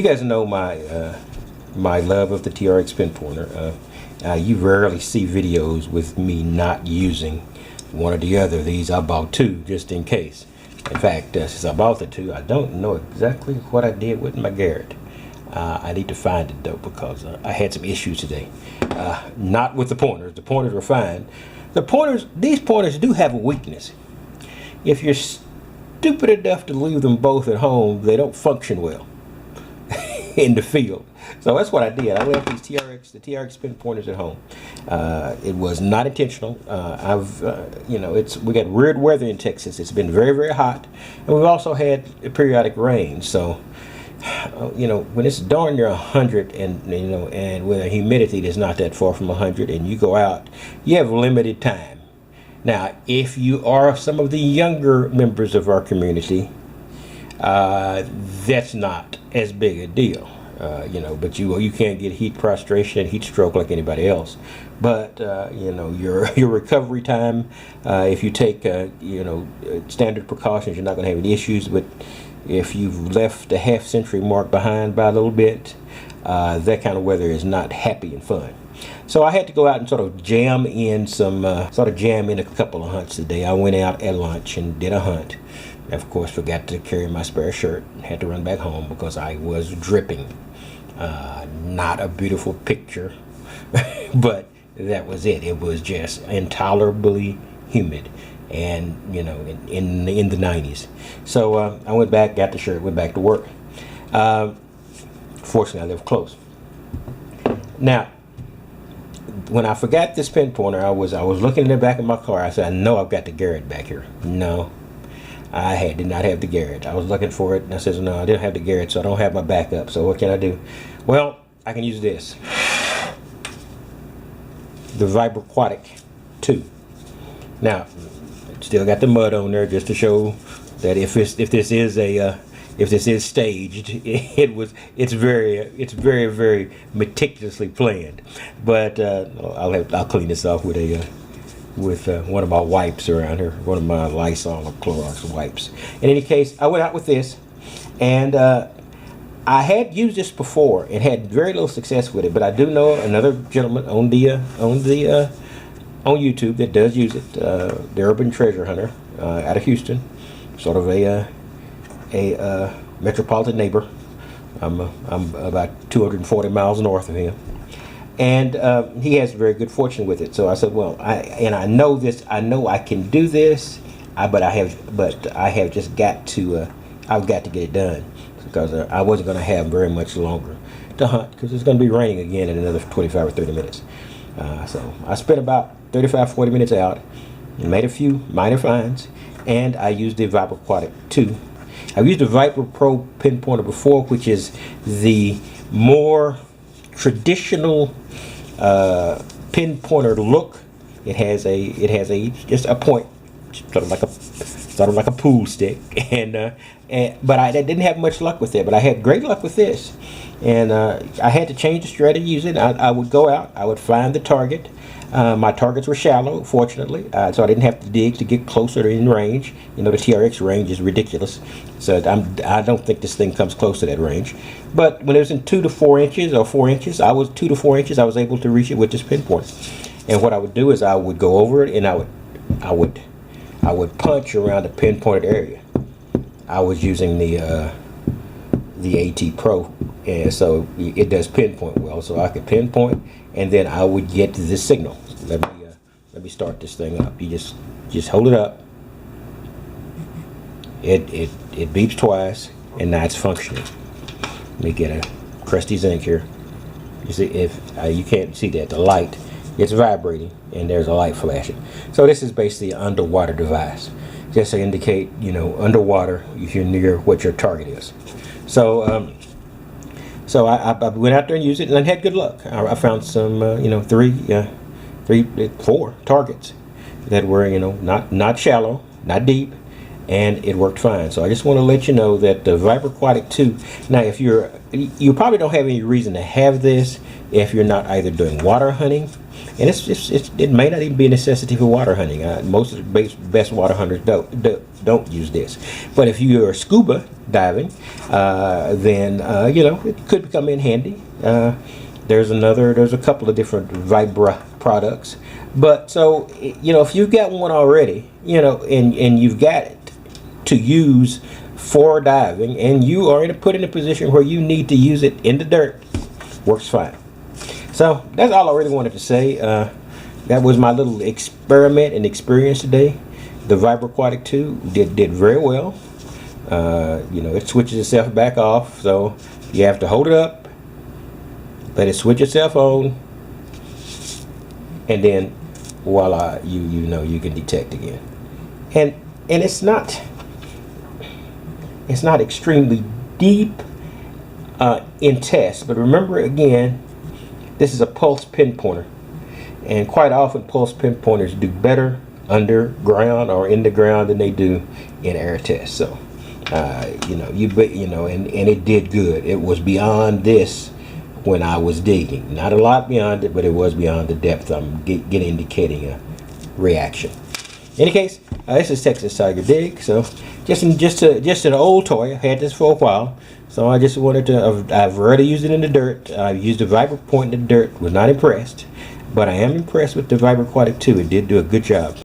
guys know my love of the TRX pinpointer. You rarely see videos with me not using one or the other. These I bought two just in case. In fact, since I bought the two, I don't know exactly what I did with my Garrett. I need to find it though, because I had some issues today. Not with the pointers. The pointers were fine. These pointers do have a weakness. If you're stupid enough to leave them both at home, they don't function well in the field. So that's what I did. I left the TRX pinpointers at home. It was not intentional. We got weird weather in Texas. It's been very, very hot, and we've also had periodic rain. So, when it's darn near 100, and with a humidity that's not that far from 100, and you go out, you have limited time. Now, if you are some of the younger members of our community, that's not as big a deal. But you can't get heat prostration and heat stroke like anybody else. But your recovery time, if you take standard precautions, you're not going to have any issues. But if you've left the half-century mark behind by a little bit, that kind of weather is not happy and fun. So I had to go out and sort of jam in a couple of hunts today. I went out at lunch and did a hunt. Of course, forgot to carry my spare shirt. Had to run back home because I was dripping. Not a beautiful picture, but that was it. It was just intolerably humid, and in the 90s. So I went back, got the shirt, went back to work. Fortunately, I live close. Now, when I forgot this pinpointer, I was looking in the back of my car. I said, I know I've got the Garrett back here. No, I did not have the Garrett. I was looking for it, and I said, no, I didn't have the Garrett, so I don't have my backup. So what can I do? Well, I can use this, the Vibra-Quatic 2. Now, still got the mud on there just to show that if this is staged, it's very, very meticulously planned. But I'll clean this off with one of my wipes around here, one of my Lysol or Clorox wipes. In any case, I went out with this, and I had used this before and had very little success with it. But I do know another gentleman on YouTube that does use it, the Urban Treasure Hunter out of Houston, sort of a metropolitan neighbor. I'm about 240 miles north of him. And he has very good fortune with it. So I said, well, I know this. I know I can do this. But I have just got to. I've got to get it done because I wasn't going to have very much longer to hunt because it's going to be raining again in another 25 or 30 minutes. So I spent about 35, 40 minutes out and made a few minor finds, and I used the Vibra-Quatic 2. I've used the Vibra Pro pinpointer before, which is the more traditional pinpointer look. It has just a point, sort of like a pool stick, but I didn't have much luck with it. But I had great luck with this, and I had to change the strategy using it. I would go out, I would find the target. My targets were shallow, fortunately, so I didn't have to dig to get closer to in range. The TRX range is ridiculous, so I don't think this thing comes close to that range. But when it was in 2 to 4 inches or 4 inches, I was 2 to 4 inches. I was able to reach it with this pinpoint. And what I would do is I would go over it and I would punch around the pinpointed area. I was using the AT Pro, and so it does pinpoint well. So I could pinpoint, and then I would get the signal. Let me start this thing up. You just hold it up. It beeps twice, and now it's functioning. Let me get a crusty zinc here. You see, if you can't see that, the light, it's vibrating, and there's a light flashing. So this is basically an underwater device, just to indicate, underwater if you're near what your target is. So I went out there and used it, and I had good luck. I found some, 4 targets that were, not shallow, not deep, and it worked fine. So I just want to let you know that the Vibra-Quatic 2. Now, if you probably don't have any reason to have this if you're not either doing water hunting And it may not even be a necessity for water hunting. Most of the best water hunters don't use this. But if you are scuba diving, then you know, it could come in handy. There's a couple of different Vibra products. But so, you know, if you've got one already, you know, and you've got it to use for diving, and you are put in a position where you need to use it in the dirt, works fine. So that's all I really wanted to say. That was my little experiment and experience today. The VibraQuatic 2 did very well. You know, it switches itself back off, so you have to hold it up, let it switch itself on, and then voila, you know, you can detect again. And it's not extremely deep in test, but remember again, this is a pulse pinpointer, and quite often pulse pinpointers do better underground or in the ground than they do in air tests. So you know, and it did good. It was beyond this when I was digging, not a lot beyond it, but it was beyond the depth I'm indicating a reaction. In any case, this is Texas Tiger Dig. So just an old toy. I've had this for a while, so I just wanted to. I've already used it in the dirt. I've used the Vibra point in the dirt. Was not impressed, but I am impressed with the VibraQuatic 2. It did do a good job.